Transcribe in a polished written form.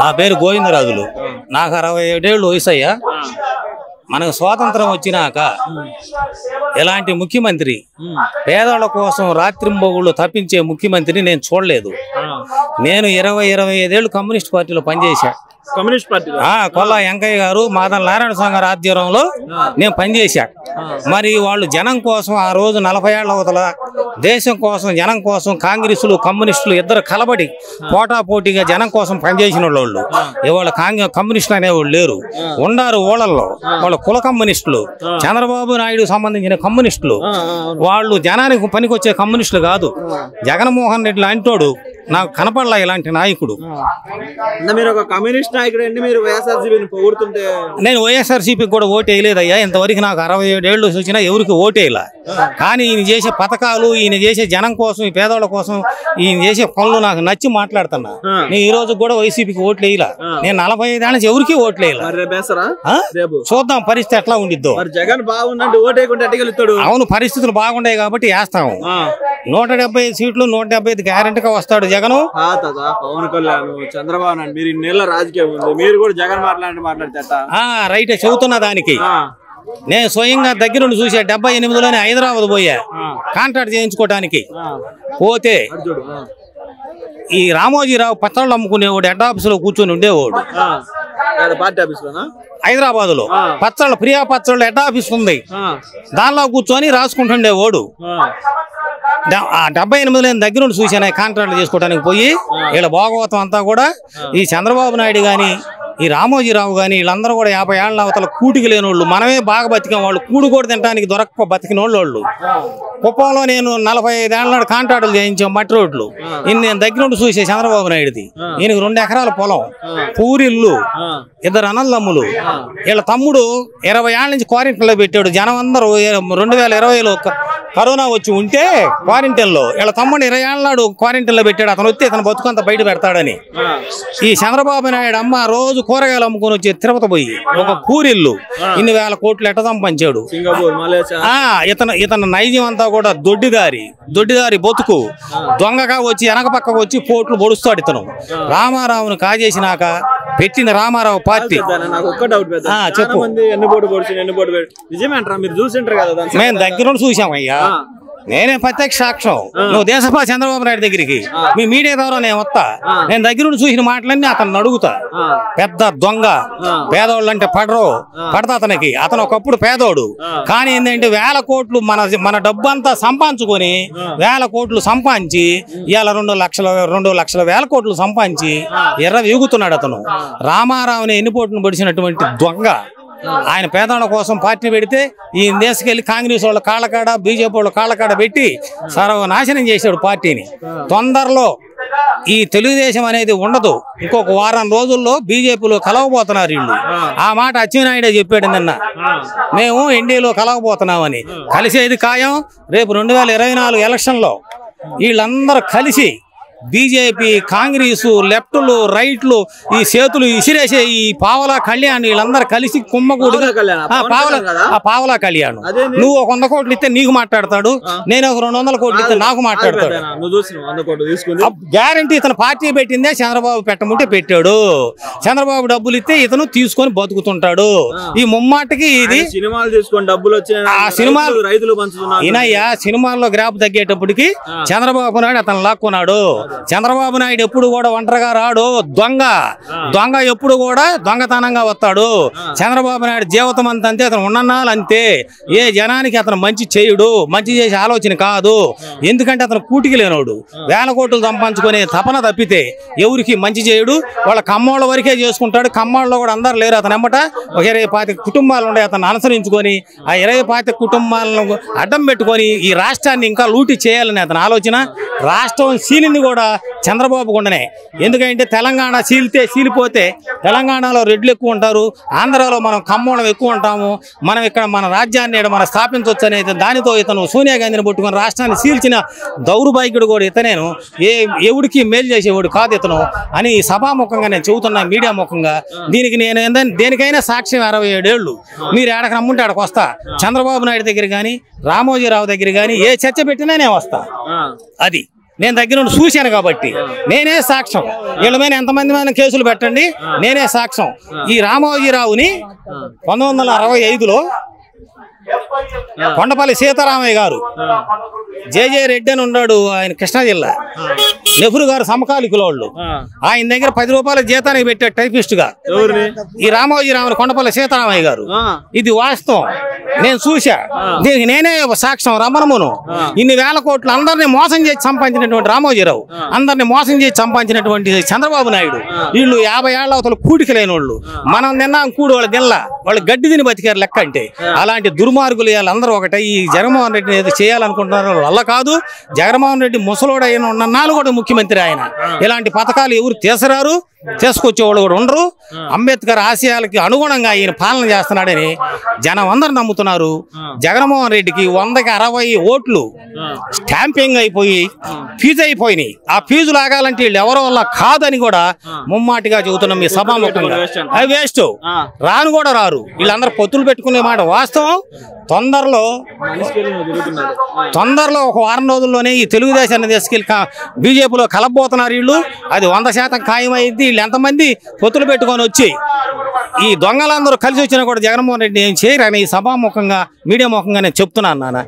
నా పేరు గోవిందరాజులు. నాకు 67 ఏళ్ళు వయసు అయ్యా. మనకు స్వాతంత్రం వచ్చినాక ఎలాంటి ముఖ్యమంత్రి పేదల కోసం రాత్రింబొగుళ్ళు తప్పించే ముఖ్యమంత్రిని నేను చూడలేదు. నేను 25 ఏళ్ళు కమ్యూనిస్ట్ పార్టీలో పనిచేశా. కమ్యూనిస్ట్ పార్టీ కొల్లా వెంకయ్య గారు, మాదన నారాయణ స్వామి గారి ఆధ్వర్యంలో నేను పనిచేశా. మరి వాళ్ళు జనం కోసం ఆ రోజు 40 ఏళ్ల అవతల దేశం కోసం, జనం కోసం కాంగ్రెస్లు కమ్యూనిస్టులు ఇద్దరు కలబడి పోటాపోటీగా జనం కోసం పనిచేసిన వాళ్ళు. ఇవాళ కమ్యూనిస్టులు అనేవాళ్ళు లేరు, ఉండారు ఊళ్ళల్లో. వాళ్ళు కుల కమ్యూనిస్టులు, చంద్రబాబు నాయుడు సంబంధించిన కమ్యూనిస్టులు. వాళ్ళు జనానికి పనికొచ్చే కమ్యూనిస్టులు కాదు. జగన్మోహన్ రెడ్డి లాంటోడు నాకు కనపడలా ఇలాంటి నాయకుడు. మీరు ఒక కమ్యూనిస్ట్ నాయకుడు అండి, మీరు వైఎస్ఆర్సీపీని పొగుడుతుంటే. నేను వైఎస్ఆర్సీపీకి కూడా ఓటు వేయలేదయ్యా. ఇంతవరకు నాకు 67 ఏళ్ళు వచ్చినా ఎవరికి ఓటు వేయలే. కానీ ఈయన చేసే పథకాలు, ఈయన చేసే జనం కోసం, ఈ పేదవాళ్ళ కోసం ఈయన చేసే పనులు నాకు నచ్చి మాట్లాడుతున్నా. నేను ఈ రోజు కూడా వైసీపీకి ఓట్లు వేయలా. నేను 45 ఏళ్ళ నుంచి ఎవరికి ఓట్లు వేయలా. చూద్దాం పరిస్థితి ఎట్లా ఉండిద్దో. జగన్ బాగుందంటే ఓటు వేయకుండా ఎట్టగలుగుతాడు. అవును, పరిస్థితులు బాగుంటాయి కాబట్టి వేస్తాము. 175 సీట్లు 175 గ్యారెంటీగా వస్తాడు జగన్. పవన్ కళ్యాణ్, చంద్రబాబు నాయుడు, మీరు ఇన్నేళ్ల రాజకీయం ఉంది, మీరు కూడా జగన్ మాట్లాడితే రైట్ చెబుతున్నా. దానికి నేను స్వయంగా దగ్గరుండి చూసా. 78లోనే హైదరాబాద్ పోయా కాంట్రాక్ట్ చేయించుకోవడానికి. పోతే ఈ రామోజీరావు పత్రాలు అమ్ముకునేవాడు హెడ్ ఆఫీస్ లో కూర్చొని ఉండేవాడు. హైదరాబాద్ లో పత్రాలు, ప్రియా పత్రాలు హెడ్ ఆఫీస్ ఉంది, దానిలో కూర్చొని రాసుకుంటుండేవాడు. 78లో దగ్గర నుండి చూసాను కాంట్రాక్ట్లు చేసుకోవడానికి పోయి. వీళ్ళ భాగవతం అంతా కూడా ఈ చంద్రబాబు నాయుడు గాని, ఈ రామోజీరావు గాని, వీళ్ళందరూ కూడా 50 ఏళ్ల అవతల కూటికి లేని వాళ్ళు. మనమే బాగా బతికాం, వాళ్ళు కూడు కూడా తినడానికి దొరక్క బతికిన వాళ్ళు. కుప్పంలో నేను 45 ఏళ్ల నాడు కాంట్రాక్టులు చేయించాం, మట్టి రోడ్లు. నేను దగ్గర నుండి చూసే చంద్రబాబు నాయుడుది. ఈయనకు 2 ఎకరాల పొలం, పూరిల్లు, 2 అన్నదమ్ములు. వీళ్ళ తమ్ముడు 20 ఏళ్ల నుంచి క్వారంటైన్లో పెట్టాడు. జనం అందరూ 2020లో కరోనా వచ్చి ఉంటే క్వారంటైన్లో, వీళ్ళ తమ్ముడు 20 ఏళ్ల నాడు క్వారంటైన్లో పెట్టాడు. అతను వస్తే అతను బతుకంత బయట పెడతాడని. ఈ చంద్రబాబు నాయుడు అమ్మ రోజు కూరగాయలు అమ్ముకొని వచ్చి తిరుపతి పోయి ఒక పూరిల్లు ఇన్ని వేల కోట్లు ఎట్ట సంపాదించాడు. ఇతను నైజం అంతా కూడా దొడ్డిదారి బతుకు. దొంగగా వచ్చి వెనక పక్కకు వచ్చి పోట్లు పొడుస్తాడు ఇతను. రామారావును కాజేసినాక పెట్టిన రామారావు పార్టీ. చెప్పు. మేము దగ్గర చూసామయ్యా, నేనే ప్రత్యక్ష సాక్ష్యం. నువ్వు దేశపా చంద్రబాబు నాయుడు దగ్గరికి మీ మీడియా ద్వారా నేను వస్తా. నేను దగ్గర చూసిన మాటలన్నీ అతను అడుగుతా. పెద్ద దొంగ, పేదోళ్ళు అంటే పడతా అతనికి. అతను ఒకప్పుడు పేదోడు, కానీ ఏంటంటే 1000 కోట్లు మన డబ్బు అంతా సంపాదించుకొని 1000 కోట్లు సంపాదించి ఇవాళ 2 లక్షల 1000 కోట్లు సంపాదించి ఎర్రవీగుతున్నాడు అతను. రామారావుని ఎన్నిపోటును పడిచినటువంటి దొంగ. ఆయన పేదవాళ్ళ కోసం పార్టీ పెడితే ఈ దేశకెళ్ళి కాంగ్రెస్ వాళ్ళ కాళ్ళకాడ, బీజేపీ వాళ్ళ కాళ్ళకాడ పెట్టి సర్వనాశనం చేశాడు పార్టీని. తొందరలో ఈ తెలుగుదేశం అనేది ఉండదు. ఇంకొక వారం రోజుల్లో బీజేపీలో కలవబోతున్నారు వీళ్ళు. ఆ మాట అచ్చెన్నాయుడే చెప్పాడు నిన్న. మేము ఎన్డీఏలో కలవబోతున్నామని. కలిసేది ఖాయం. రేపు 2024 ఎలక్షన్లో వీళ్ళందరూ కలిసి బీజేపీ, కాంగ్రెస్, లెఫ్ట్లు, రైట్లు, ఈ చేతులు ఇసిరేసే ఈ పావలా కళ్యాణ్ వీళ్ళందరూ కలిసి కుమ్మకూడు. పావలా కళ్యాణ్ నువ్వు ఒక 100 కోట్లు ఇస్తే నీకు మాట్లాడతాడు, నేను ఒక 200 కోట్లు ఇస్తే నాకు మాట్లాడతాడు. గ్యారంటీ ఇతను పార్టీ పెట్టిందే చంద్రబాబు పెట్టమంటే పెట్టాడు. చంద్రబాబు డబ్బులు ఇస్తే ఇతను తీసుకొని బతుకుతుంటాడు. ఈ ముమ్మాటికి ఇది సినిమాలు తీసుకొని డబ్బులు వచ్చి ఆ సినిమాలు రైతులు పంచుతున్నారు. ఈయనయ్యా సినిమాల్లో గ్రాఫ్ తగ్గేటప్పటికి చంద్రబాబు నాయుడు అతను లాక్కున్నాడు. చంద్రబాబు నాయుడు ఎప్పుడు కూడా ఒంటరిగా రాడు. దొంగ ఎప్పుడు కూడా దొంగతనంగా వస్తాడు. చంద్రబాబు నాయుడు జీవితం అంతే. అతను ఉన్నన్నాళ్ళు అంతే. ఏ జనానికి అతను మంచి చేయుడు, మంచి చేసే ఆలోచన కాదు. ఎందుకంటే అతను కూటికి లేనోడు. 1000 కోట్లు సంపాదించుకునే తపన తప్పితే ఎవరికి మంచి చేయుడు. వాళ్ళ కమ్మోళ్ళ వరకే చేసుకుంటాడు. కమ్మోళ్ళలో కూడా అందరు లేరు. అతను ఎమ్మట ఒక 25 కుటుంబాలు ఉండే అతను అనుసరించుకొని ఆ 25 కుటుంబాలను అడ్డం పెట్టుకొని ఈ రాష్ట్రాన్ని ఇంకా లూటి చేయాలని అతని ఆలోచన. రాష్ట్రం సీలింది కూడా చంద్రబాబు గుండనే. ఎందుకంటే తెలంగాణ సీలిపోతే తెలంగాణలో రెడ్లు ఎక్కువ ఉంటారు, ఆంధ్రాలో మనం కమ్మోళం ఎక్కువ ఉంటాము. మనం ఇక్కడ మన రాజ్యాన్ని మనం స్థాపించవచ్చు అనేది దానితో ఇతను సోనియా గాంధీని పట్టుకుని రాష్ట్రాన్ని సీల్చిన దౌర్భాగ్యుడు కూడా ఇతనేను. ఎవడికి మేలు చేసేవాడు కాదు ఇతను అని సభాముఖంగా నేను చెబుతున్నా, మీడియా ముఖంగా. దీనికి నేను దేనికైనా సాక్ష్యం 67 ఏళ్ళు. మీరు ఏడకి రమ్ముంటే ఆడకు వస్తా. చంద్రబాబు నాయుడు దగ్గర కానీ, రామోజీరావు దగ్గర కానీ ఏ చర్చ పెట్టినా నేను వస్తా. అది నేను దగ్గర నుండి చూశాను కాబట్టి నేనే సాక్ష్యం. వీళ్ళ మీద ఎంతమంది మీద కేసులు పెట్టండి, నేనే సాక్ష్యం. ఈ రామోజీరావుని 1965లో కొండపల్లి సీతారామయ్య గారు, జేజే రెడ్డి అని ఉన్నాడు, ఆయన కృష్ణా జిల్లా, నెహ్రూ గారు సమకాలికుల వాళ్ళు, ఆయన దగ్గర 10 రూపాయల జీతానికి పెట్టాడు టైపిస్ట్ గా ఈ రామోజీరావుని కొండపల్లి సీతారామయ్య గారు. ఇది వాస్తవం, నేను చూసా, దీనికి నేనే సాక్ష్యం. రమణమును ఇన్ని వేల కోట్లు అందరినీ మోసం చేసి సంపాదించినటువంటి రామోజీరావు, అందరినీ మోసం చేసి సంపాదించినటువంటి చంద్రబాబు నాయుడు, వీళ్ళు 50 ఏళ్ల అవతల కూడికి లేని వాళ్ళు. మనం తిన్నాం కూడు, వాళ్ళ దిల్ల, వాళ్ళు గడ్డి తిని బతికారు లెక్క. అంటే అలాంటి దుర్మార్గులు వీళ్ళందరూ ఒకటే. ఈ జగన్మోహన్ రెడ్డిని ఏదో చేయాలనుకుంటున్నారు, వల్ల కాదు. జగన్మోహన్ రెడ్డి ముసలోడు అయిన ఉన్నాళ్ళు కూడా ముఖ్యమంత్రి ఆయన. ఇలాంటి పథకాలు ఎవరు తీసుకురారు, తీసుకొచ్చేవాళ్ళు కూడా ఉండరు. అంబేద్కర్ ఆశయాలకి అనుగుణంగా ఆయన పాలన చేస్తున్నాడని జనం అందరు నమ్ముతున్నారు. జగన్మోహన్ రెడ్డికి 100కి 60 ఓట్లు స్టాంపింగ్ అయిపోయి ఫీజు అయిపోయినాయి. ఆ ఫీజు లాగాలంటే వీళ్ళు ఎవరి వల్ల కాదని కూడా ముమ్మాటిగా చెబుతున్నాం. మీ సభాముఖంగా అవి వేస్ట్, రాను కూడా రారు. వీళ్ళందరూ పొత్తులు పెట్టుకునే మాట వాస్తవం. తొందరలో ఒక వారం రోజుల్లోనే ఈ తెలుగుదేశాన్ని తీసుకెళ్ళి బీజేపీలో కలపబోతున్నారు వీళ్ళు. అది 100% ఖాయమైంది. వీళ్ళు ఎంతమంది పొత్తులు పెట్టుకొని వచ్చి ఈ దొంగలందరూ కలిసి వచ్చినా కూడా జగన్మోహన్ రెడ్డి ఏం చేయరని ఈ సభాముఖంగా, మీడియా ముఖంగా నేను చెప్తున్నాను నాన్న.